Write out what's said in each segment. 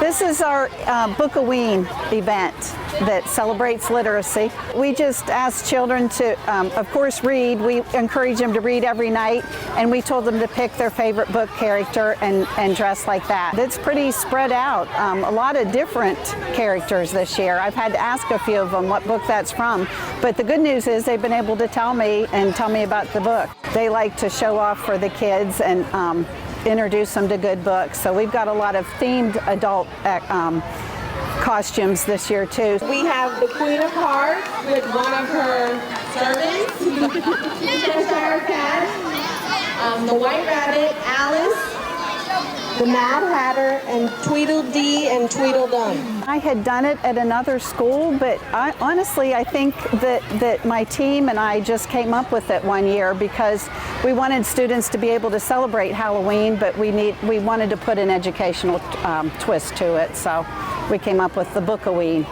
This is our Book-O-Ween event that celebrates literacy. We just asked children to, of course, read. We encourage them to read every night, and we told them to pick their favorite book character and dress like that. It's pretty spread out. A lot of different characters this year. I've had to ask a few of them what book that's from, but the good news is they've been able to tell me about the book. They like to show off for the kids and introduce them to good books. So we've got a lot of themed adult costumes this year too. We have the Queen of Hearts with one of her servants, Cheshire Cat, the White Rabbit, Alice, the Mad Hatter, and Tweedledee and Tweedledum. I had done it at another school, but honestly I think that my team and I just came up with it one year because we wanted students to be able to celebrate Halloween, but we wanted to put an educational twist to it, so we came up with the Book-O-Ween.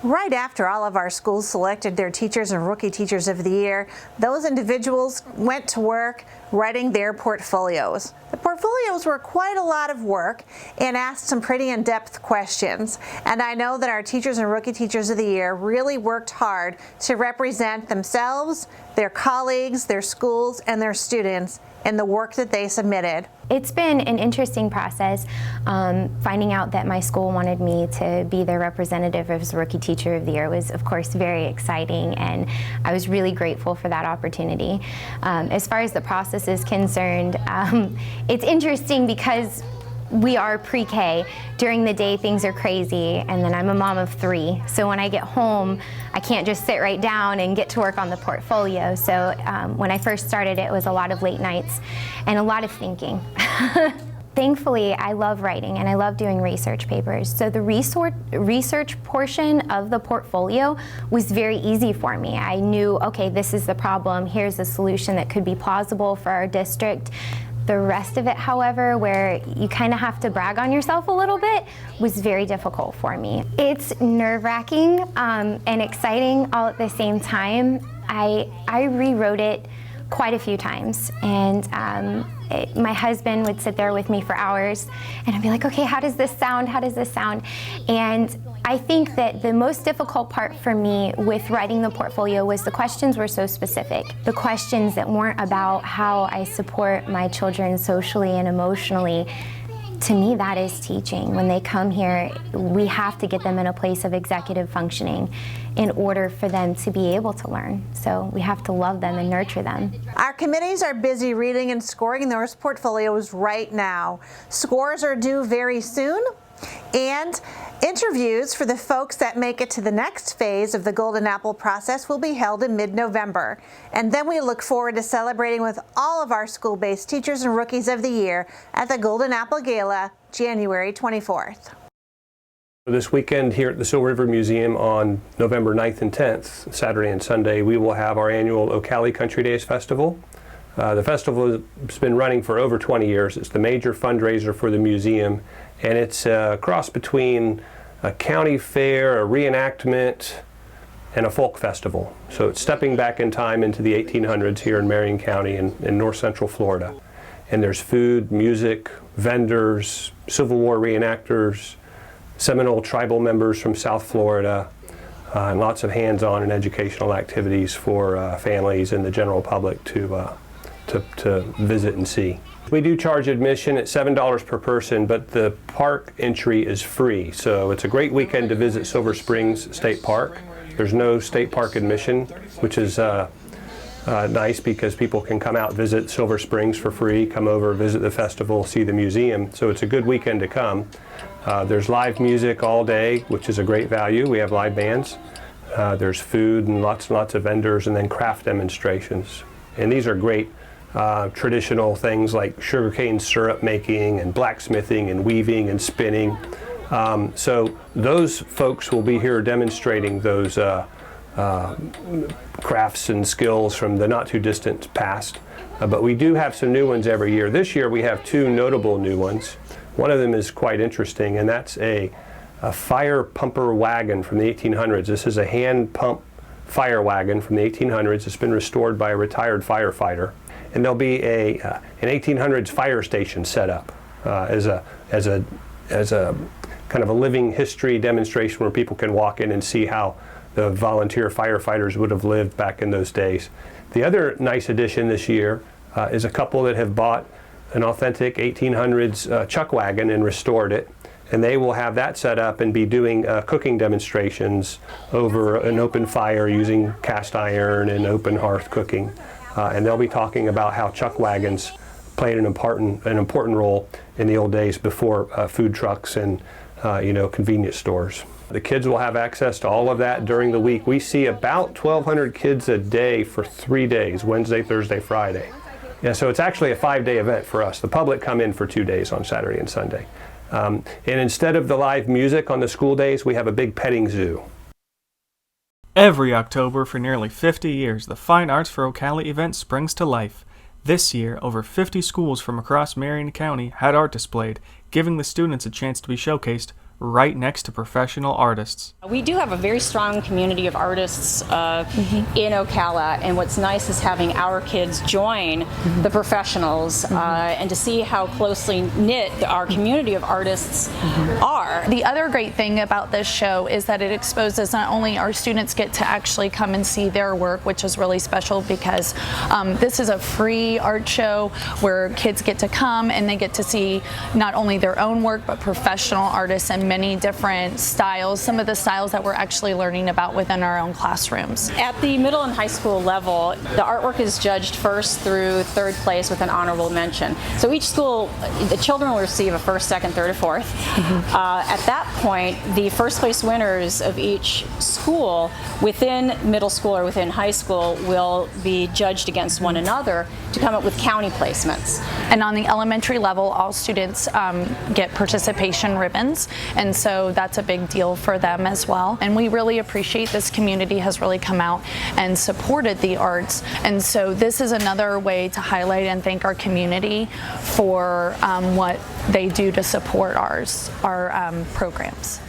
Right after all of our schools selected their teachers and rookie teachers of the year, those individuals went to work writing their portfolios. The portfolios were quite a lot of work and asked some pretty in-depth questions. And I know that our teachers and rookie teachers of the year really worked hard to represent themselves, their colleagues, their schools, and their students in the work that they submitted. It's been an interesting process finding out that my school wanted me to be their representative as Rookie Teacher of the Year was of course very exciting, and I was really grateful for that opportunity. As far as the process is concerned, it's interesting because we are pre-K. During the day things are crazy, and then I'm a mom of 3. So when I get home, I can't just sit right down and get to work on the portfolio. So when I first started, it was a lot of late nights and a lot of thinking. Thankfully, I love writing and I love doing research papers. So the research portion of the portfolio was very easy for me. I knew, okay, this is the problem, here's a solution that could be plausible for our district. The rest of it, however, where you kind of have to brag on yourself a little bit, was very difficult for me. It's nerve-wracking and exciting all at the same time. I rewrote it quite a few times, and my husband would sit there with me for hours, and I'd be like, okay, how does this sound? How does this sound? And I think that the most difficult part for me with writing the portfolio was the questions were so specific. The questions that weren't about how I support my children socially and emotionally. To me, that is teaching. When they come here, we have to get them in a place of executive functioning in order for them to be able to learn. So we have to love them and nurture them. Our committees are busy reading and scoring those portfolios right now. Scores are due very soon, and interviews for the folks that make it to the next phase of the Golden Apple process will be held in mid-November. And then we look forward to celebrating with all of our school-based teachers and rookies of the year at the Golden Apple Gala, January 24th. This weekend here at the Silver River Museum on November 9th and 10th, Saturday and Sunday, we will have our annual Ocali Country Days Festival. The festival has been running for over 20 years. It's the major fundraiser for the museum, and it's a cross between a county fair, a reenactment, and a folk festival. So it's stepping back in time into the 1800s here in Marion County in north central Florida. And there's food, music, vendors, Civil War reenactors, Seminole tribal members from South Florida, and lots of hands-on and educational activities for families and the general public to visit and see. We do charge admission at $7 per person, but the park entry is free. So it's a great weekend to visit Silver Springs State Park. There's no state park admission, which is nice because people can come out, visit Silver Springs for free, come over, visit the festival, see the museum. So it's a good weekend to come. There's live music all day, which is a great value. We have live bands. There's food and lots of vendors, and then craft demonstrations. And these are great traditional things like sugarcane syrup making and blacksmithing and weaving and spinning. So those folks will be here demonstrating those crafts and skills from the not too distant past. But we do have some new ones every year. This year we have 2 notable new ones. One of them is quite interesting, and that's a fire pumper wagon from the 1800s. This is a hand pump fire wagon from the 1800s. It's been restored by a retired firefighter. And there'll be an 1800s fire station set up as a as a kind of a living history demonstration where people can walk in and see how the volunteer firefighters would have lived back in those days. The other nice addition this year is a couple that have bought an authentic 1800s chuck wagon and restored it. And they will have that set up and be doing cooking demonstrations over an open fire using cast iron and open hearth cooking. And they'll be talking about how chuck wagons played an important role in the old days before food trucks and convenience stores. The kids will have access to all of that during the week. We see about 1,200 kids a day for 3 days, Wednesday, Thursday, Friday. Yeah, so it's actually a 5-day event for us. The public come in for 2 days on Saturday and Sunday. And instead of the live music on the school days, we have a big petting zoo. Every October for nearly 50 years, the Fine Arts for Ocali event springs to life. This year, over 50 schools from across Marion County had art displayed, giving the students a chance to be showcased right next to professional artists. We do have a very strong community of artists in Ocala, and what's nice is having our kids join the professionals and to see how closely knit our community of artists are. The other great thing about this show is that it exposes not only our students get to actually come and see their work, which is really special because this is a free art show where kids get to come and they get to see not only their own work but professional artists and many different styles, some of the styles that we're actually learning about within our own classrooms. At the middle and high school level, the artwork is judged first through third place with an honorable mention. So each school, the children will receive a first, second, third, or fourth. At that point, the first place winners of each school within middle school or within high school will be judged against one another to come up with county placements. And on the elementary level, all students get participation ribbons, and so that's a big deal for them as well. And we really appreciate this community has really come out and supported the arts, and so this is another way to highlight and thank our community for what they do to support our programs.